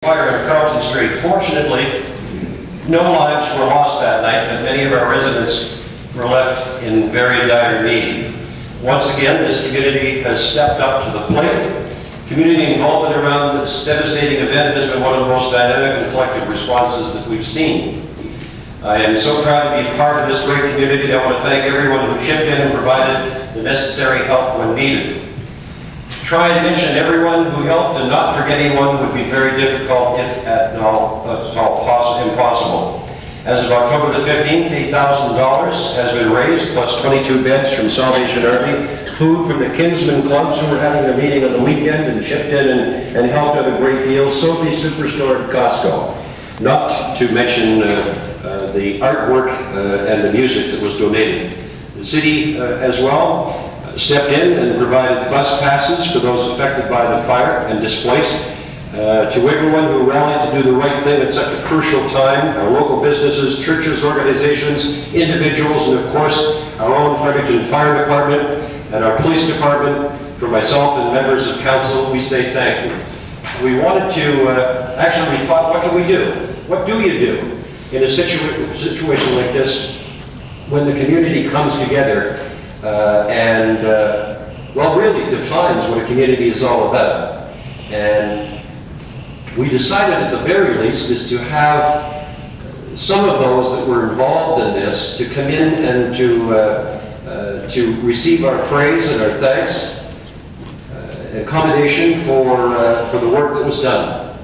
Fire on Carlton Street. Fortunately, no lives were lost that night, but many of our residents were left in very dire need. Once again, this community has stepped up to the plate. Community involvement around this devastating event has been one of the most dynamic and collective responses that we've seen. I am so proud to be part of this great community. I want to thank everyone who chipped in and provided the necessary help when needed. Try and mention everyone who helped and not forget anyone would be very difficult, if at all impossible. As of October the 15th, $8,000 has been raised, plus 22 beds from Salvation Army, food from the Kinsman clubs who were having a meeting on the weekend and chipped in and helped out a great deal. Sophie Superstore at Costco. Not to mention the artwork and the music that was donated. The city as well stepped in and provided bus passes for those affected by the fire and displaced. To everyone who rallied to do the right thing at such a crucial time, our local businesses, churches, organizations, individuals, and of course our own Fredericton Fire Department and our police department, for myself and members of council, we say thank you. We wanted to, actually we thought, what can we do? What do you do in a situation like this when the community comes together well, really defines what a community is all about? And we decided at the very least is to have some of those that were involved in this to come in and to receive our praise and our thanks, accommodation for the work that was done.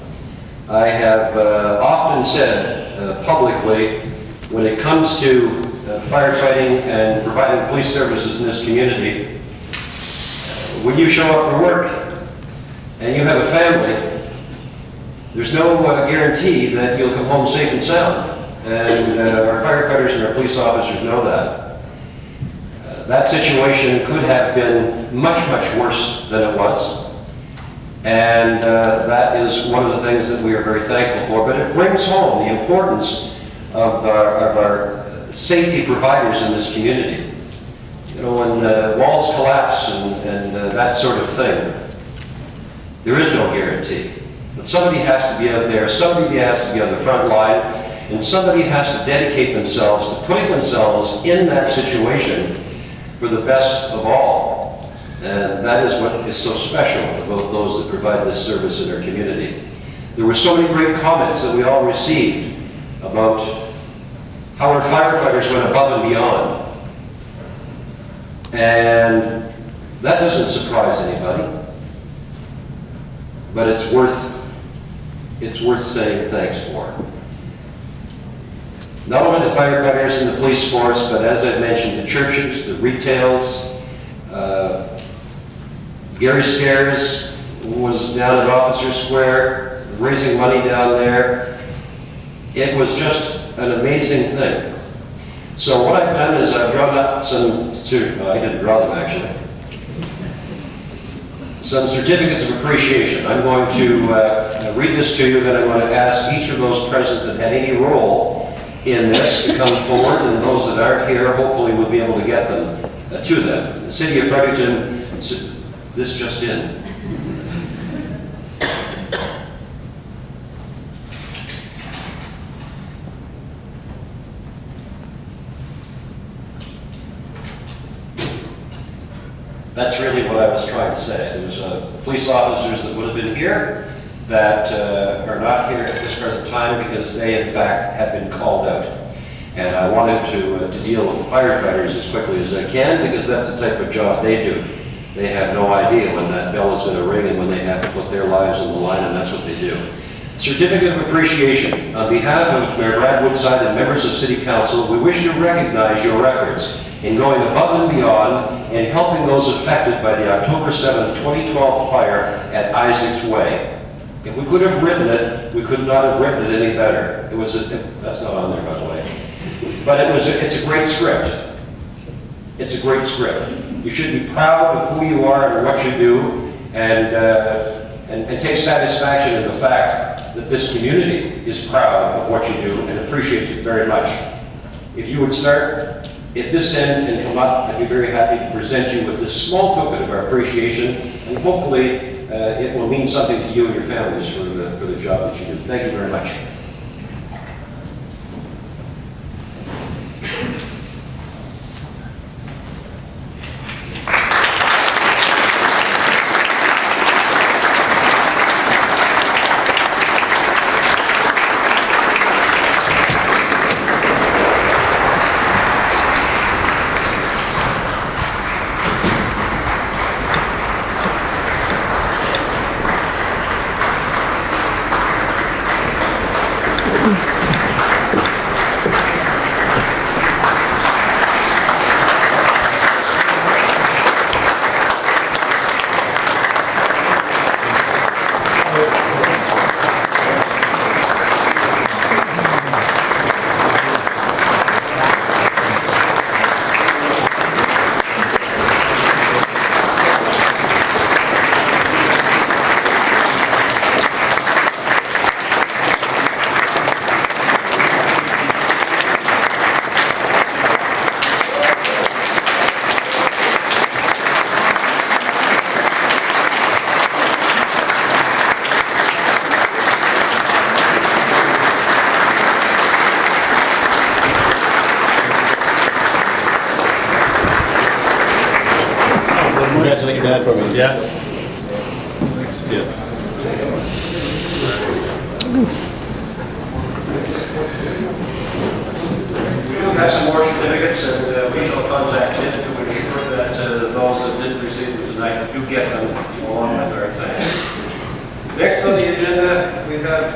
I have often said publicly, when it comes to firefighting and providing police services in this community, when you show up for work and you have a family, there's no guarantee that you'll come home safe and sound. And our firefighters and our police officers know that. That situation could have been much, much worse than it was. And that is one of the things that we are very thankful for. But it brings home the importance of our safety providers in this community. You know, when walls collapse and that sort of thing, there is no guarantee. But somebody has to be out there, somebody has to be on the front line, and somebody has to dedicate themselves to putting themselves in that situation for the best of all. And that is what is so special about those that provide this service in our community. There were so many great comments that we all received about how our firefighters went above and beyond. And that doesn't surprise anybody, but it's worth saying thanks for. Not only the firefighters and the police force, but as I mentioned, the churches, the retails. Gary Scares was down at Officer Square, raising money down there. It was just an amazing thing. So what I've done is I've drawn up I didn't draw them actually, some certificates of appreciation. I'm going to read this to you, then I'm going to ask each of those present that had any role in this to come forward, and those that aren't here hopefully will be able to get them to them. The City of Fredericton, this just in. That's really what I was trying to say. There was police officers that would have been here that are not here at this present time because they, in fact, have been called out. And I wanted to deal with the firefighters as quickly as I can because that's the type of job they do. They have no idea when that bell is going to ring and when they have to put their lives on the line, and that's what they do. Certificate of Appreciation. On behalf of Mayor Brad Woodside and members of City Council, we wish to recognize your efforts in going above and beyond and helping those affected by the October 7th, 2012 fire at Isaac's Way. If we could have written it, we could not have written it any better. It was that's not on there, by the way. But it's a great script. It's a great script. You should be proud of who you are and what you do, and take satisfaction in the fact that this community is proud of what you do and appreciates it very much. If you would start at this end and come up, I'd be very happy to present you with this small token of our appreciation, and hopefully it will mean something to you and your families for the job that you do. Thank you very much. Congratulate your dad for me. Yeah. Yeah. We have some more certificates, and we shall contact you to ensure that those that didn't receive them tonight do get them along with our thanks. Next on the agenda, we have